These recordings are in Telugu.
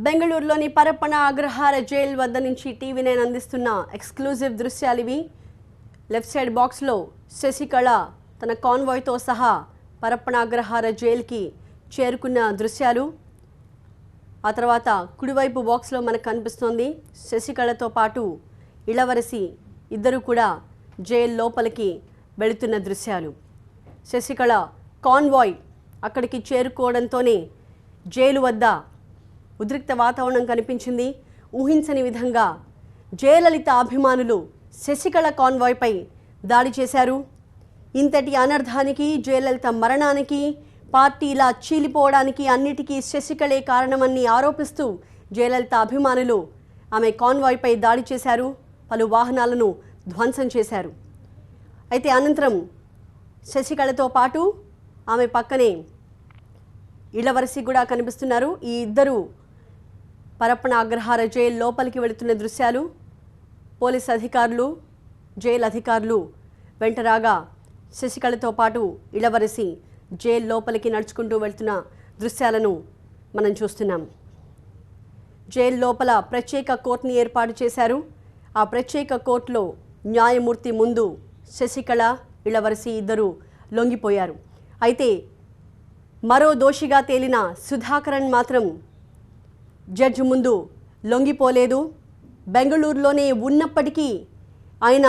బెంగళూరులోని పరప్పన అగ్రహార జైలు వద్ద నుంచి టీవీ9 అందిస్తున్న ఎక్స్క్లూజివ్ దృశ్యాలు ఇవి. లెఫ్ట్ సైడ్ బాక్స్లో శశికళ తన కాన్వాయ్తో సహా పరప్పన అగ్రహార జైలుకి చేరుకున్న దృశ్యాలు. ఆ తర్వాత కుడివైపు బాక్స్లో మనకు కనిపిస్తోంది శశికళతో పాటు ఇళవరసి ఇద్దరు కూడా జైలు లోపలికి వెళుతున్న దృశ్యాలు. శశికళ కాన్వాయ్ అక్కడికి చేరుకోవడంతోనే జైలు వద్ద ఉద్రిక్త వాతావరణం కనిపించింది. ఊహించని విధంగా జయలలిత అభిమానులు శశికళ కాన్వాయ్పై దాడి చేశారు. ఇంతటి అనర్థానికి, జయలలిత మరణానికి, పార్టీలా చీలిపోవడానికి అన్నిటికీ శశికళే కారణమని ఆరోపిస్తూ జయలలిత అభిమానులు ఆమె కాన్వాయ్పై దాడి చేశారు. పలు వాహనాలను ధ్వంసం చేశారు. అయితే అనంతరం శశికళతో పాటు ఆమె పక్కనే ఇళవరసి కూడా కనిపిస్తున్నారు. ఈ ఇద్దరు పరప్పన అగ్రహార జైలు లోపలికి వెళుతున్న దృశ్యాలు. పోలీస్ అధికారులు, జైలు అధికారులు వెంటరాగా శశికళతో పాటు ఇళవరసి జైలు లోపలికి నడుచుకుంటూ వెళ్తున్న దృశ్యాలను మనం చూస్తున్నాం. జైలు లోపల ప్రత్యేక కోర్టుని ఏర్పాటు చేశారు. ఆ ప్రత్యేక కోర్టులో న్యాయమూర్తి ముందు శశికళ, ఇళవరసి ఇద్దరు లొంగిపోయారు. అయితే మరో దోషిగా తేలిన సుధాకరన్ మాత్రం జడ్జి ముందు లొంగిపోలేదు. బెంగళూరులోనే ఉన్నప్పటికీ ఆయన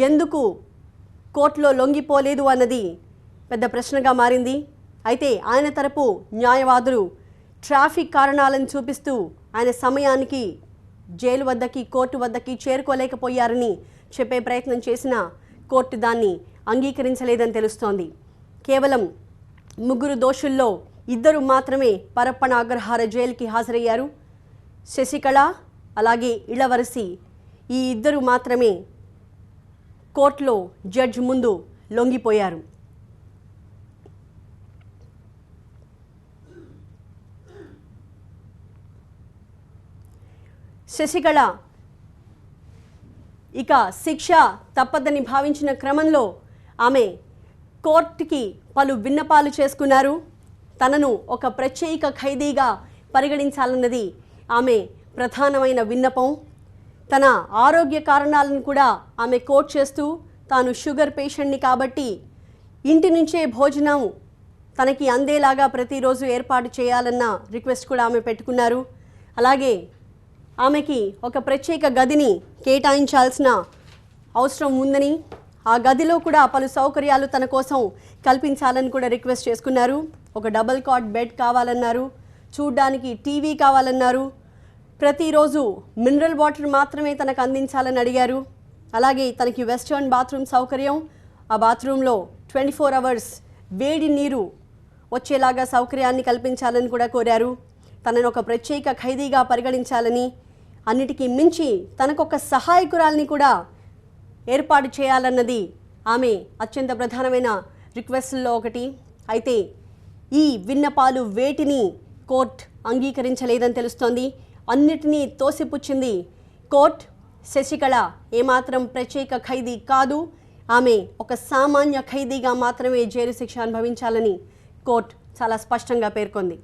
ఎందుకు కోర్టులో లొంగిపోలేదు అన్నది పెద్ద ప్రశ్నగా మారింది. అయితే ఆయన తరపు న్యాయవాదులు ట్రాఫిక్ కారణాలను చూపిస్తూ ఆయన సమయానికి జైలు వద్దకి, కోర్టు వద్దకి చేరుకోలేకపోయారని చెప్పే ప్రయత్నం చేసిన కోర్టు దాన్ని అంగీకరించలేదని తెలుస్తోంది. కేవలం 3 దోషుల్లో 2 మాత్రమే పరప్పన అగ్రహార జైలుకి హాజరయ్యారు. శశికళ అలాగే ఇళవరసి ఈ 2 మాత్రమే కోర్టులో జడ్జి ముందు లొంగిపోయారు. శశికళ ఇక శిక్ష తప్పదని భావించిన క్రమంలో ఆమె కోర్టుకి పలు విన్నపాలు చేసుకున్నారు. తనను ఒక ప్రత్యేక ఖైదీగా పరిగణించాలన్నది ఆమె ప్రధానమైన విన్నపం. తన ఆరోగ్య కారణాలను కూడా ఆమె కోట్ చేస్తూ తాను షుగర్ పేషెంట్ని కాబట్టి ఇంటి నుంచే భోజనం తనకి అందేలాగా ప్రతిరోజు ఏర్పాటు చేయాలన్న రిక్వెస్ట్ కూడా ఆమె పెట్టుకున్నారు. అలాగే ఆమెకి ఒక ప్రత్యేక గదిని కేటాయించాల్సిన అవసరం ఉందని, ఆ గదిలో కూడా పలు సౌకర్యాలు తన కోసం కల్పించాలని కూడా రిక్వెస్ట్ చేసుకున్నారు. ఒక డబుల్ కాట్ బెడ్ కావాలన్నారు, చూడ్డానికి టీవీ కావాలన్నారు, ప్రతిరోజు మినరల్ వాటర్ మాత్రమే తనకు అందించాలని అడిగారు. అలాగే తనకి వెస్టర్న్ బాత్రూమ్ సౌకర్యం, ఆ బాత్రూంలో 24 అవర్స్ వేడి నీరు వచ్చేలాగా సౌకర్యాన్ని కల్పించాలని కూడా కోరారు. తనను ఒక ప్రత్యేక ఖైదీగా పరిగణించాలని, అన్నిటికీ మించి తనకొక సహాయకురాల్ని కూడా ఏర్పాటు చేయాలన్నది ఆమె అత్యంత ప్రధానమైన రిక్వెస్ట్లో ఒకటి. అయితే ఈ విన్నపాలు వేటిని కోర్టు అంగీకరించలేదని తెలుస్తోంది. అన్నిటినీ తోసిపుచ్చింది కోర్టు. శశికళ ఏమాత్రం ప్రత్యేక ఖైదీ కాదు, ఆమె ఒక సామాన్య ఖైదీగా మాత్రమే జైలు శిక్ష అనుభవించాలని కోర్టు చాలా స్పష్టంగా పేర్కొంది.